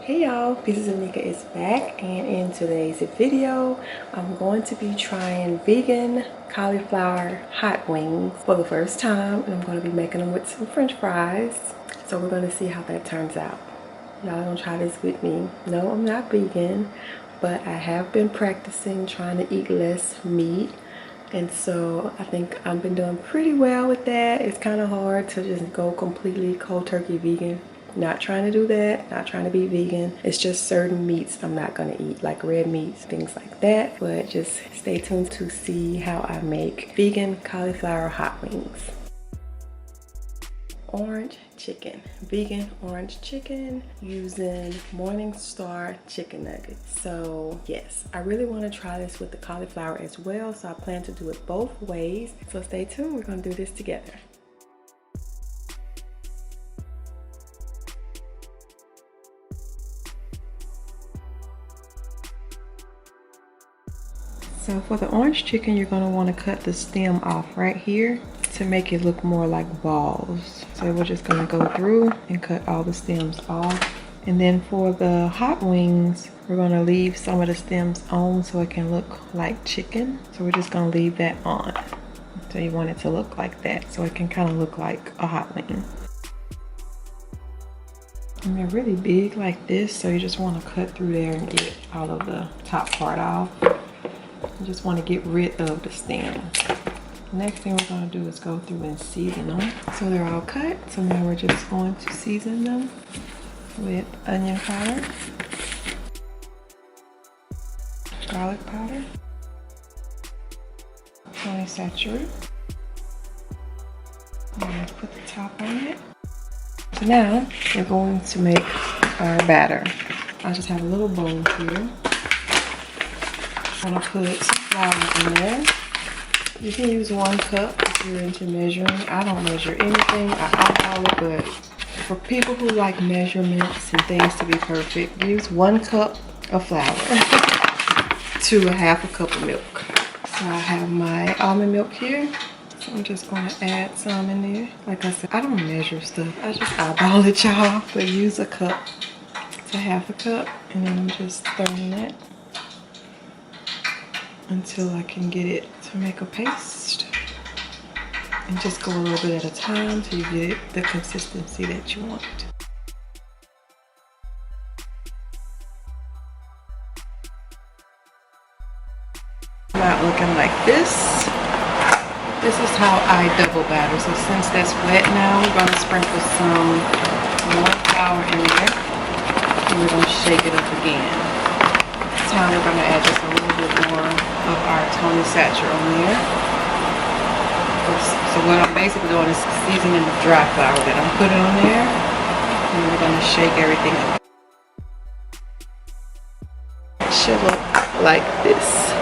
Hey y'all, PiecesofNika is back, and in today's video I'm going to be trying vegan cauliflower hot wings for the first time, and I'm going to be making them with some french fries. So we're going to see how that turns out. Y'all gonna try this with me. No, I'm not vegan, but I have been practicing trying to eat less meat, and so I think I've been doing pretty well with that. It's kind of hard to just go completely cold turkey vegan. Not trying to do that, not trying to be vegan. It's just certain meats I'm not gonna eat, like red meats, things like that. But just stay tuned to see how I make vegan cauliflower hot wings. Orange chicken, vegan orange chicken using Morningstar chicken nuggets. So yes, I really want to try this with the cauliflower as well, so I plan to do it both ways. So stay tuned, we're gonna do this together. So for the orange chicken, you're gonna want to cut the stem off right here to make it look more like balls. So we're just gonna go through and cut all the stems off. And then for the hot wings, we're gonna leave some of the stems on so it can look like chicken. So we're just gonna leave that on. So you want it to look like that, so it can kind of look like a hot wing. And they're really big like this, so you just want to cut through there and get all of the top part off. You just want to get rid of the stem. Next thing we're going to do is go through and season them. So they're all cut. So now we're just going to season them with onion powder, garlic powder, polysaccharide. I'm going to put the top on it. So now we're going to make our batter. I just have a little bowl here. I'm gonna put some flour in there. You can use 1 cup if you're into measuring. I don't measure anything. I eyeball it, but for people who like measurements and things to be perfect, use 1 cup of flour to 1/2 cup of milk. So I have my almond milk here. So I'm just gonna add some in there. Like I said, I don't measure stuff. I just eyeball it, y'all. But use 1 cup to 1/2 cup, and then I'm just stirring that until I can get it to make a paste. And just go a little bit at a time till you get the consistency that you want. Not looking like this. This is how I double batter. So since that's wet now, we're going to sprinkle some more flour in there, and we're going to shake it up again. This time we're going to add just a little bit more of our polysaccharide on there. So what I'm basically doing is seasoning the dry flour that I'm putting on there, and we're going to shake everything up. It should look like this,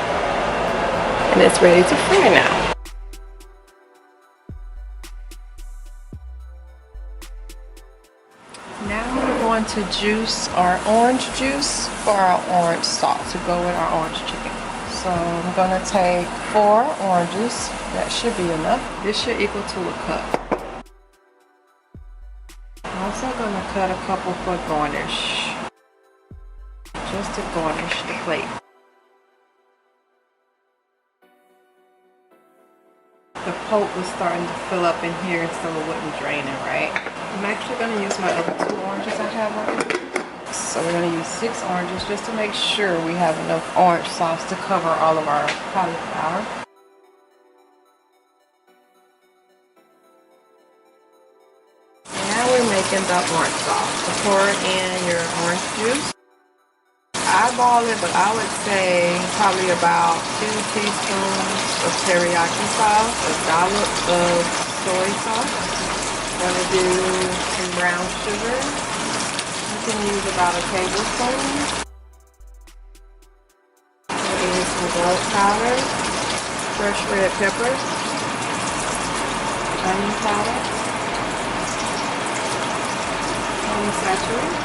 and it's ready to fry now. Now we're going to juice our orange juice for our orange sauce to go with our orange chicken. So I'm going to take 4 oranges. That should be enough. This should equal to 1 cup. I'm also going to cut a couple for garnish. Just to garnish the plate. The pulp was starting to fill up in here, so it wasn't draining right. I'm actually going to use my other 2 oranges I have right here. So we're going to use 6 oranges just to make sure we have enough orange sauce to cover all of our cauliflower. Now we're making the orange sauce. So pour in your orange juice. Eyeball it, but I would say probably about 2 teaspoons of teriyaki sauce, a dollop of soy sauce. I'm going to do some brown sugar. You can use about 1 tablespoon. We'll use some garlic powder, fresh red peppers, onion powder, polysaccharide,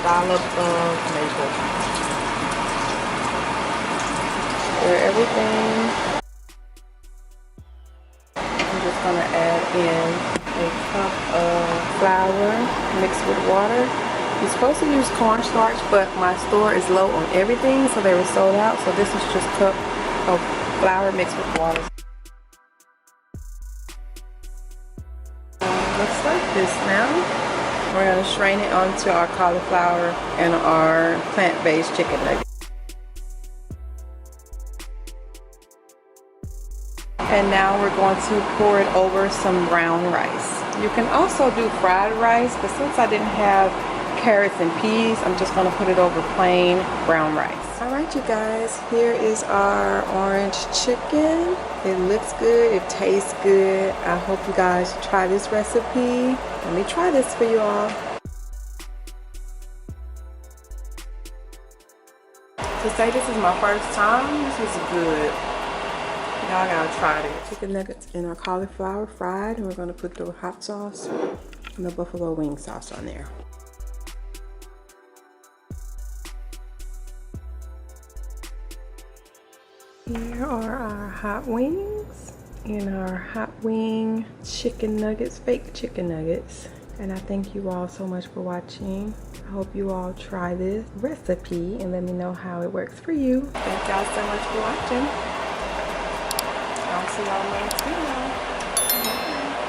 dollop of maple. Stir everything. I'm just going to add in a cup of flour mixed with water You're supposed to use cornstarch, but my store is low on everything, so they were sold out. So this is just a cup of flour mixed with water. Looks like this now. We're going to strain it onto our cauliflower and our plant-based chicken nuggets. And now we're going to pour it over some brown rice. You can also do fried rice, but since I didn't have carrots and peas, I'm just going to put it over plain brown rice. Alright you guys, here is our orange chicken. It looks good, it tastes good. I hope you guys try this recipe. Let me try this for you all. To say this is my first time, this is good. Y'all gotta try it. Chicken nuggets and our cauliflower fried, and we're gonna put the hot sauce and the buffalo wing sauce on there. Here are our hot wings and our hot wing chicken nuggets, fake chicken nuggets. And I thank you all so much for watching. I hope you all try this recipe and let me know how it works for you. Thank y'all so much for watching. I'll see y'all in the next video.